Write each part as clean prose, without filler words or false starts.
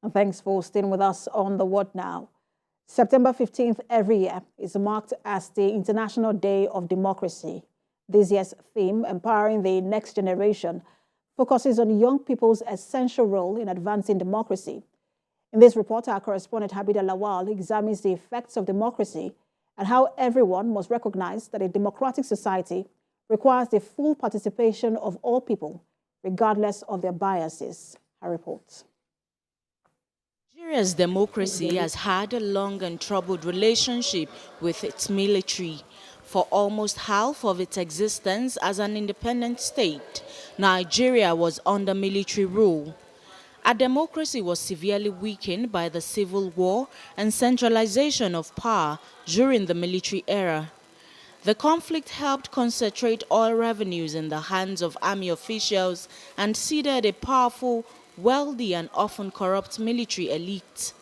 And thanks for staying with us on The Word Now. September 15th every year is marked as the International Day of Democracy. This year's theme, Empowering the Next Generation, focuses on young people's essential role in advancing democracy. In this report, our correspondent Habidah Lawal examines the effects of democracy and how everyone must recognize that a democratic society requires the full participation of all people, regardless of their biases. Her report. Nigeria's democracy has had a long and troubled relationship with its military. For almost half of its existence as an independent state, Nigeria was under military rule. Our democracy was severely weakened by the civil war and centralization of power during the military era. The conflict helped concentrate oil revenues in the hands of army officials and seeded a powerful, wealthy, and often corrupt military elite.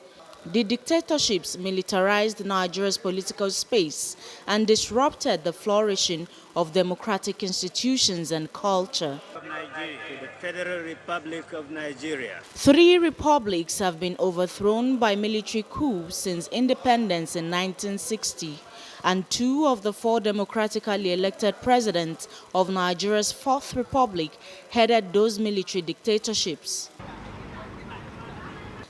The dictatorships militarized Nigeria's political space and disrupted the flourishing of democratic institutions and culture. The Federal Republic of Nigeria. 3 republics have been overthrown by military coups since independence in 1960, and 2 of the 4 democratically elected presidents of Nigeria's 4th republic headed those military dictatorships.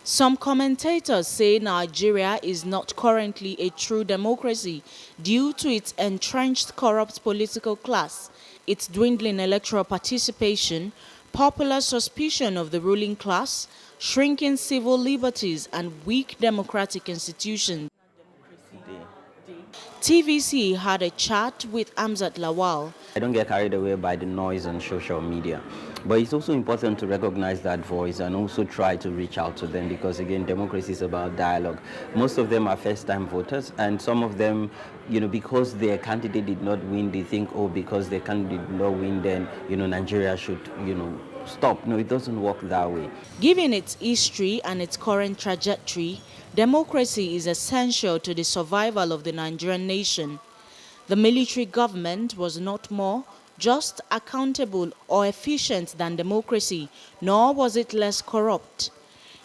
Some commentators say Nigeria is not currently a true democracy due to its entrenched corrupt political class, its dwindling electoral participation, popular suspicion of the ruling class, shrinking civil liberties, and weak democratic institutions. TVC had a chat with Amzat Lawal. I don't get carried away by the noise on social media. But it's also important to recognize that voice and also try to reach out to them because, again, democracy is about dialogue. Most of them are first-time voters, and some of them, because their candidate did not win, they think, oh, because their candidate did not win, then, Nigeria should, stop. No, it doesn't work that way. Given its history and its current trajectory, democracy is essential to the survival of the Nigerian nation. The military government was not more just, accountable, or efficient than democracy, nor was it less corrupt.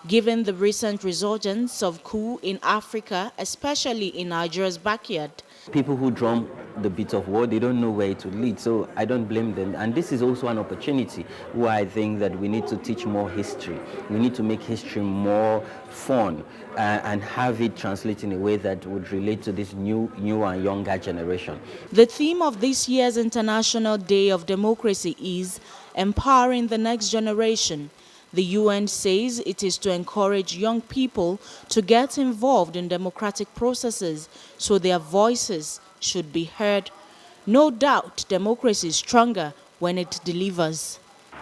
Given the recent resurgence of coup in Africa, especially in Nigeria's backyard, people who drum the beat of war, they don't know where it will lead, so I don't blame them. And this is also an opportunity where I think that we need to teach more history. We need to make history more fun and have it translate in a way that would relate to this new and younger generation. The theme of this year's International Day of Democracy is Empowering the Next Generation. The UN says it is to encourage young people to get involved in democratic processes so their voices should be heard. No doubt, democracy is stronger when it delivers.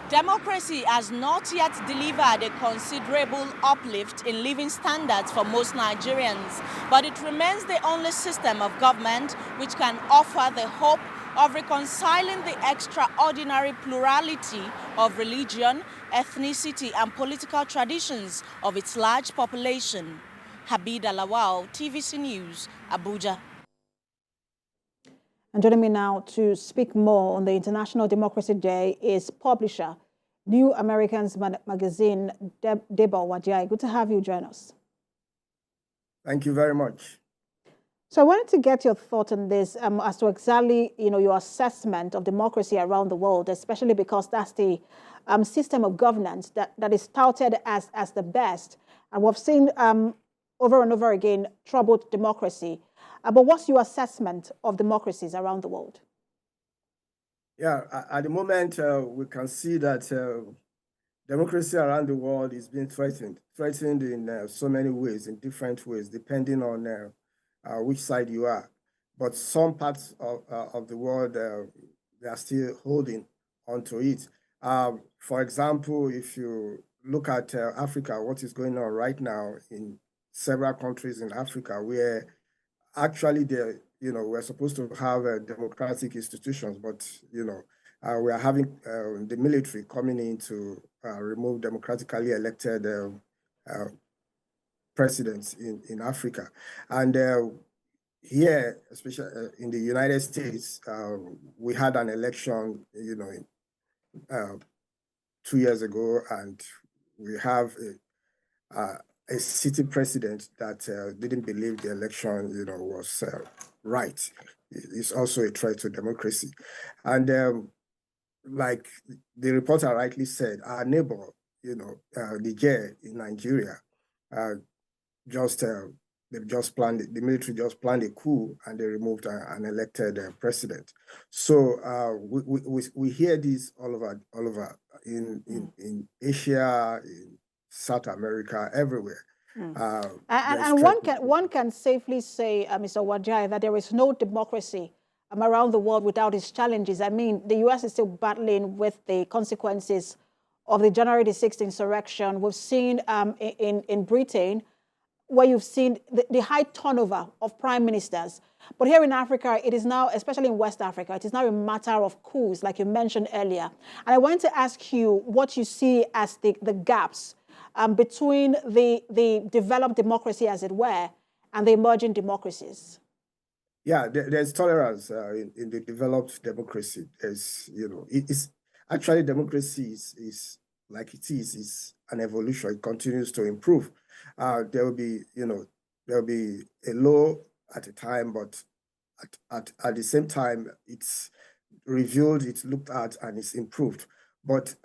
Democracy has not yet delivered a considerable uplift in living standards for most Nigerians, but it remains the only system of government which can offer the hope of reconciling the extraordinary plurality of religion, ethnicity, and political traditions of its large population. Habidah Lawal, TVC News, Abuja. And joining me now to speak more on the International Democracy Day is publisher, New Americans magazine, Deba Wajai. Good to have you join us. Thank you very much. So I wanted to get your thought on this as to exactly, your assessment of democracy around the world, especially because that's the system of governance that is touted as the best. And we've seen over and over again troubled democracy. But what's your assessment of democracies around the world? Yeah, at the moment, we can see that democracy around the world is being threatened in so many ways, in different ways, depending on which side you are. But some parts of the world, they are still holding onto it. For example, if you look at Africa, what is going on right now in several countries in Africa, where actually we're supposed to have democratic institutions, but we are having the military coming in to remove democratically elected presidents in Africa. And here, especially in the United States, we had an election, 2 years ago, and we have a sitting president that didn't believe the election, was right. It's also a threat to democracy. And like the reporter rightly said, our neighbor, Niger in Nigeria, they've just planned, the military just planned a coup and they removed an elected president. So we hear this all over in Asia, in South America, everywhere. And one can safely say, Mr. Wajai, that there is no democracy around the world without its challenges. I mean, the U.S. is still battling with the consequences of the January the 6th insurrection. We've seen in Britain, where you've seen the high turnover of prime ministers. But here in Africa, it is now, especially in West Africa, it is now a matter of coups, like you mentioned earlier. And I wanted to ask you what you see as the gaps between the developed democracy, as it were, and the emerging democracies. Yeah, there's tolerance in the developed democracy. There's, it's actually democracy is like it is an evolution. It continues to improve. There will be, a law at a time, but at the same time, it's reviewed, it's looked at, and it's improved. But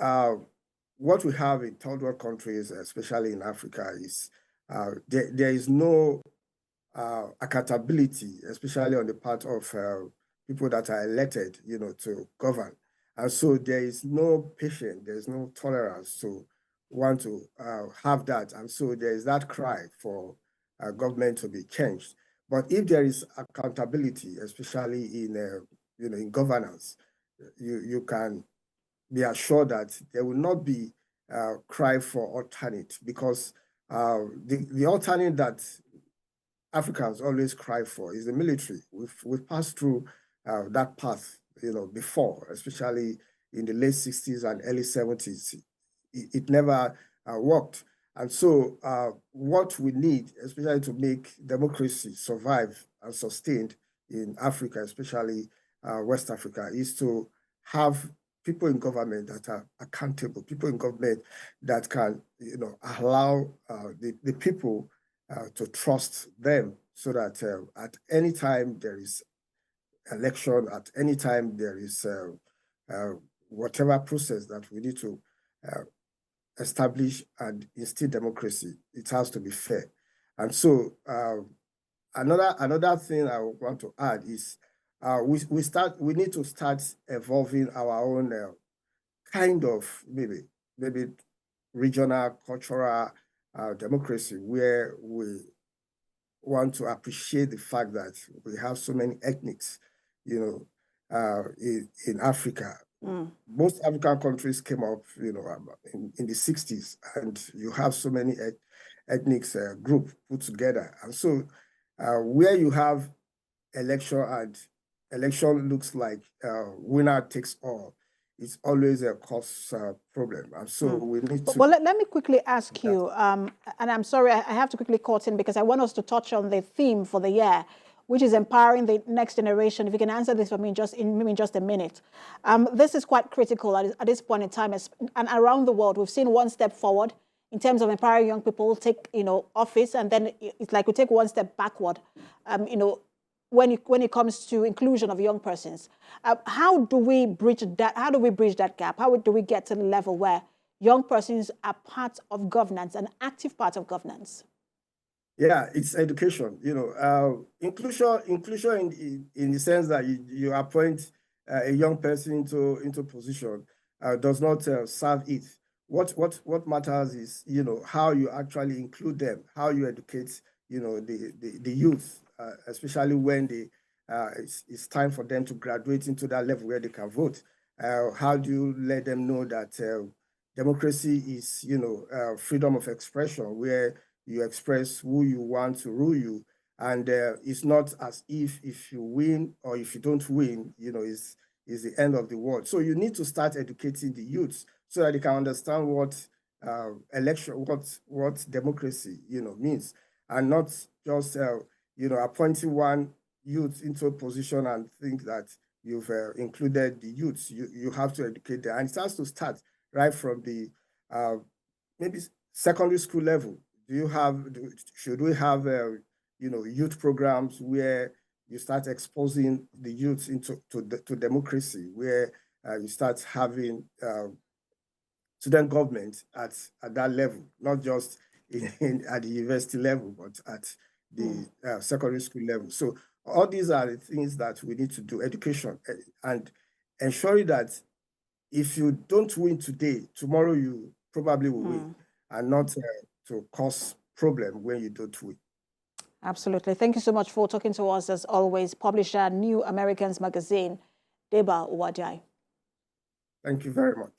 what we have in third world countries, especially in Africa, is there is no accountability, especially on the part of people that are elected, to govern. And so there is no patience, there is no tolerance to want to have that. And so there is that cry for government to be changed. But if there is accountability, especially in governance, you can be assured that there will not be cry for alternate, because the alternate that Africans always cry for is the military. We've passed through that path, before, especially in the late 60s and early 70s. It never worked. And so what we need, especially to make democracy survive and sustained in Africa, especially West Africa, is to have people in government that are accountable, people in government that can, allow the people to trust them, so that at any time there is election, at any time there is whatever process that we need to establish and instill democracy, it has to be fair. And so another thing I want to add is we need to start evolving our own kind of maybe regional, cultural democracy, where we want to appreciate the fact that we have so many ethnics, in Africa. Most African countries came up, in the 60s, and you have so many ethnic groups put together. And so where you have election and election looks like winner takes all, it's always a cost problem. And so we need to... Well, let me quickly ask you, and I'm sorry, I have to quickly cut in because I want us to touch on the theme for the year, which is empowering the next generation. If you can answer this for me in just a minute. This is quite critical at this point in time, and around the world. We've seen one step forward in terms of empowering young people take, office, and then it's like we take one step backward, when it comes to inclusion of young persons. How do we bridge that? How do we bridge that gap? How do we get to the level where young persons are part of governance, an active part of governance? Yeah, it's education. Inclusion in the sense that you appoint a young person into position does not serve it. What matters is how you actually include them, how you educate the youth, especially when it's time for them to graduate into that level where they can vote. How do you let them know that democracy is freedom of expression, where you express who you want to rule you, and it's not as if you win or if you don't win, is the end of the world. So you need to start educating the youths so that they can understand what election, what democracy means, and not just appointing one youth into a position and think that you've included the youths. You have to educate them, and it has to start right from the maybe secondary school level. should we have, youth programs where you start exposing the youth to democracy, where you start having student government at that level, not just at the university level, but at the secondary school level. So all these are the things that we need to do, education, and ensuring that if you don't win today, tomorrow you probably will win, and not to cause problem when you don't win. Absolutely. Thank you so much for talking to us, as always. Publisher, New Americans Magazine, Deba Uwadjai. Thank you very much.